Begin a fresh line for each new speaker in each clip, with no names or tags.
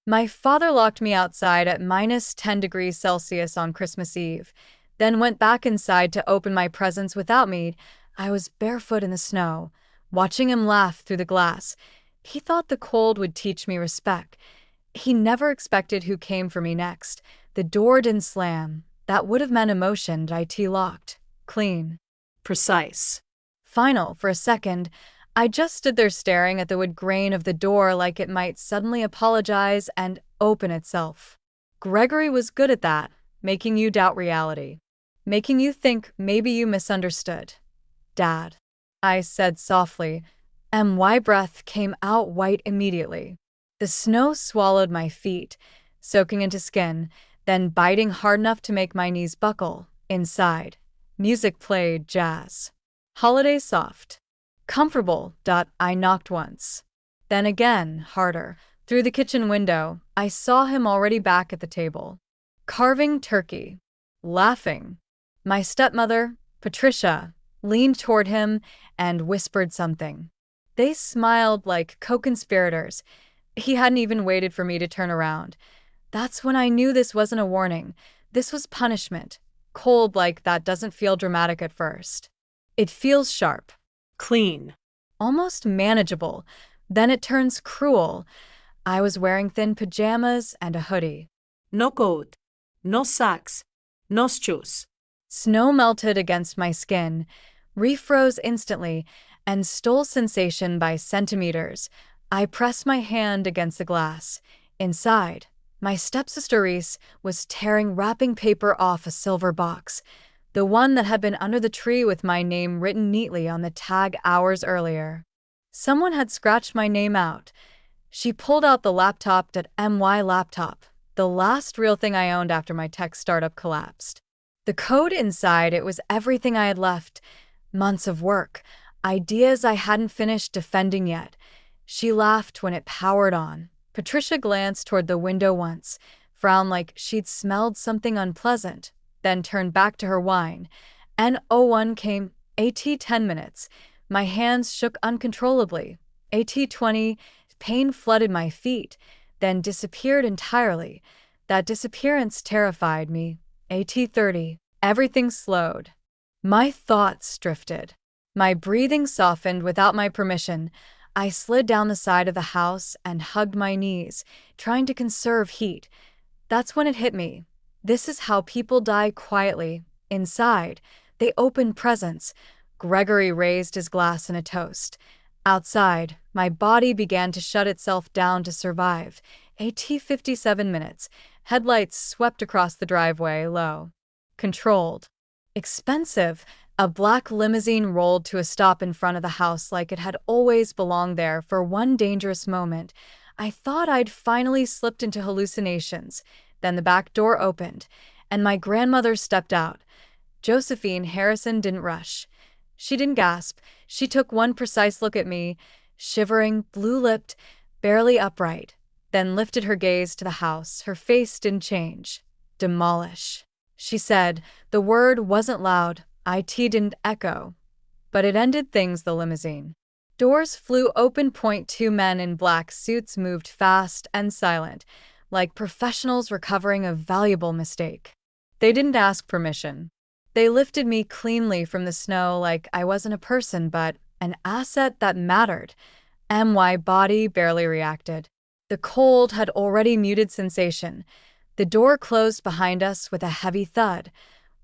My father locked me outside at minus 10 degrees Celsius on Christmas Eve, then went back inside to open my presents without me. I was barefoot in the snow, watching him laugh through the glass. He thought the cold would teach me respect. He never expected who came for me next. The door didn't slam. That would have meant emotion. IT locked. Clean.
Precise.
Final. For a second, I just stood there staring at the wood grain of the door like it might suddenly apologize and open itself. Gregory was good at that, making you doubt reality. Making you think maybe you misunderstood. Dad, I said softly, and my breath came out white immediately. The snow swallowed my feet, soaking into skin, then biting hard enough to make my knees buckle. Inside, music played jazz. Holiday soft. Comfortable. I knocked once. Then again, harder. Through the kitchen window, I saw him already back at the table. Carving turkey. Laughing. My stepmother, Patricia, leaned toward him and whispered something. They smiled like co-conspirators. He hadn't even waited for me to turn around. That's when I knew this wasn't a warning. This was punishment. Cold like that doesn't feel dramatic at first. It feels sharp.
Clean.
Almost manageable. Then it turns cruel. I was wearing thin pajamas and a hoodie.
No coat. No socks. No shoes.
Snow melted against my skin, refroze instantly, and stole sensation by centimeters. I pressed my hand against the glass. Inside, my stepsister Reese was tearing wrapping paper off a silver box, the one that had been under the tree with my name written neatly on the tag hours earlier. Someone had scratched my name out. She pulled out the laptop.my laptop, the last real thing I owned after my tech startup collapsed. The code inside it was everything I had left. Months of work, ideas I hadn't finished defending yet. She laughed when it powered on. Patricia glanced toward the window once, frowned like she'd smelled something unpleasant, then turned back to her wine. N01 came. AT 10 minutes. My hands shook uncontrollably. AT 20, pain flooded my feet, then disappeared entirely. That disappearance terrified me. AT 30, everything slowed. My thoughts drifted. My breathing softened without my permission. I slid down the side of the house and hugged my knees, trying to conserve heat. That's when it hit me. This is how people die quietly. Inside, they open presents. Gregory raised his glass in a toast. Outside, my body began to shut itself down to survive. AT 57 minutes. Headlights swept across the driveway, low. Controlled. Expensive. A black limousine rolled to a stop in front of the house like it had always belonged there. For one dangerous moment, I thought I'd finally slipped into hallucinations. Then the back door opened, and my grandmother stepped out. Josephine Harrison didn't rush. She didn't gasp. She took one precise look at me, shivering, blue-lipped, barely upright, then lifted her gaze to the house. Her face didn't change. Demolish, she said. The word wasn't loud. IT didn't echo. But it ended things. The limousine. Doors flew open. Two men in black suits moved fast and silent, like professionals recovering a valuable mistake. They didn't ask permission. They lifted me cleanly from the snow like I wasn't a person but an asset that mattered. My body barely reacted. The cold had already muted sensation. The door closed behind us with a heavy thud.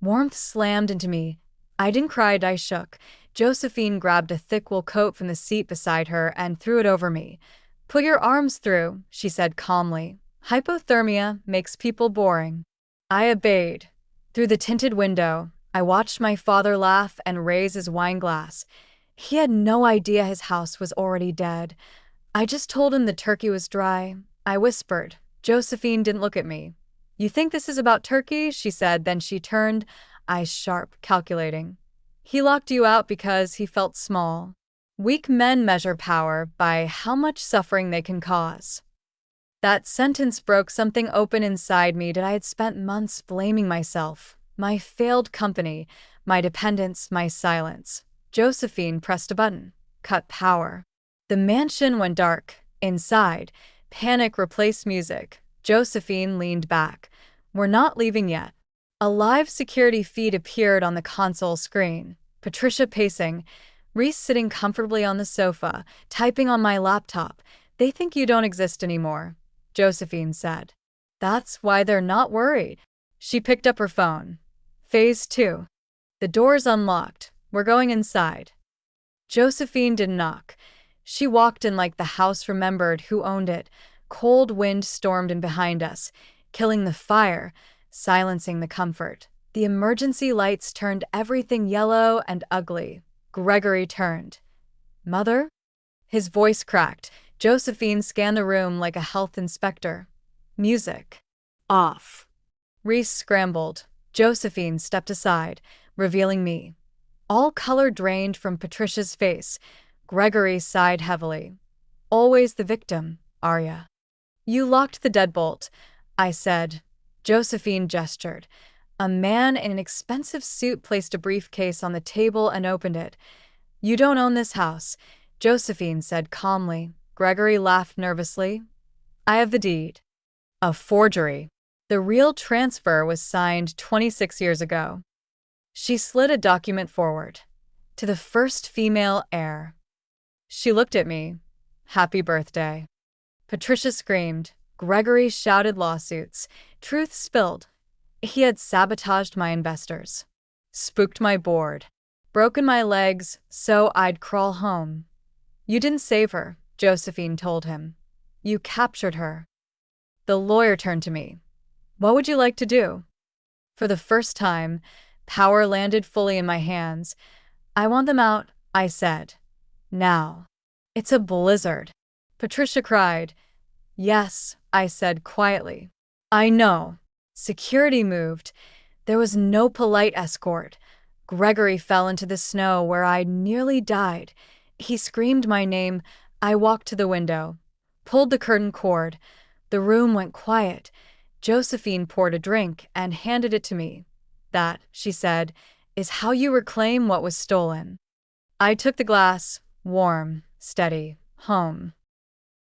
Warmth slammed into me. I didn't cry. I shook. Josephine grabbed a thick wool coat from the seat beside her and threw it over me. Put your arms through, she said calmly. Hypothermia makes people boring. I obeyed. Through the tinted window, I watched my father laugh and raise his wine glass. He had no idea his house was already dead. I just told him the turkey was dry. I whispered. Josephine didn't look at me. You think this is about turkey? She said. Then she turned, eyes sharp, calculating. He locked you out because he felt small. Weak men measure power by how much suffering they can cause. That sentence broke something open inside me that I had spent months blaming myself. My failed company, my dependence, my silence. Josephine pressed a button. Cut power. The mansion went dark. Inside, Panic replaced music. Josephine leaned back. We're not leaving yet. A live security feed appeared on the console screen. Patricia pacing. Reese sitting comfortably on the sofa, typing on my laptop. They think you don't exist anymore, Josephine said. That's why they're not worried. She picked up her phone. Phase 2. The door's unlocked. We're going inside. Josephine didn't knock. She walked in like the house remembered who owned it. Cold wind stormed in behind us, killing the fire, silencing the comfort. The emergency lights turned everything yellow and ugly. Gregory turned. Mother? His voice cracked. Josephine scanned the room like a health inspector. Music.
Off.
Reese scrambled. Josephine stepped aside, revealing me. All color drained from Patricia's face. Gregory sighed heavily. Always the victim, Arya. You locked the deadbolt, I said. Josephine gestured. A man in an expensive suit placed a briefcase on the table and opened it. You don't own this house, Josephine said calmly. Gregory laughed nervously. I have the deed. A forgery. The real transfer was signed 26 years ago. She slid a document forward. To the first female heir. She looked at me. Happy birthday. Patricia screamed. Gregory shouted lawsuits. Truth spilled. He had sabotaged my investors. Spooked my board. Broken my legs so I'd crawl home. You didn't save her, Josephine told him. You captured her. The lawyer turned to me. What would you like to do? For the first time, power landed fully in my hands. I want them out, I said. Now. It's a blizzard. Patricia cried. Yes, I said quietly. I know. Security moved. There was no polite escort. Gregory fell into the snow where I nearly died. He screamed my name. I walked to the window, pulled the curtain cord. The room went quiet. Josephine poured a drink and handed it to me. That, she said, is how you reclaim what was stolen. I took the glass, warm, steady, home.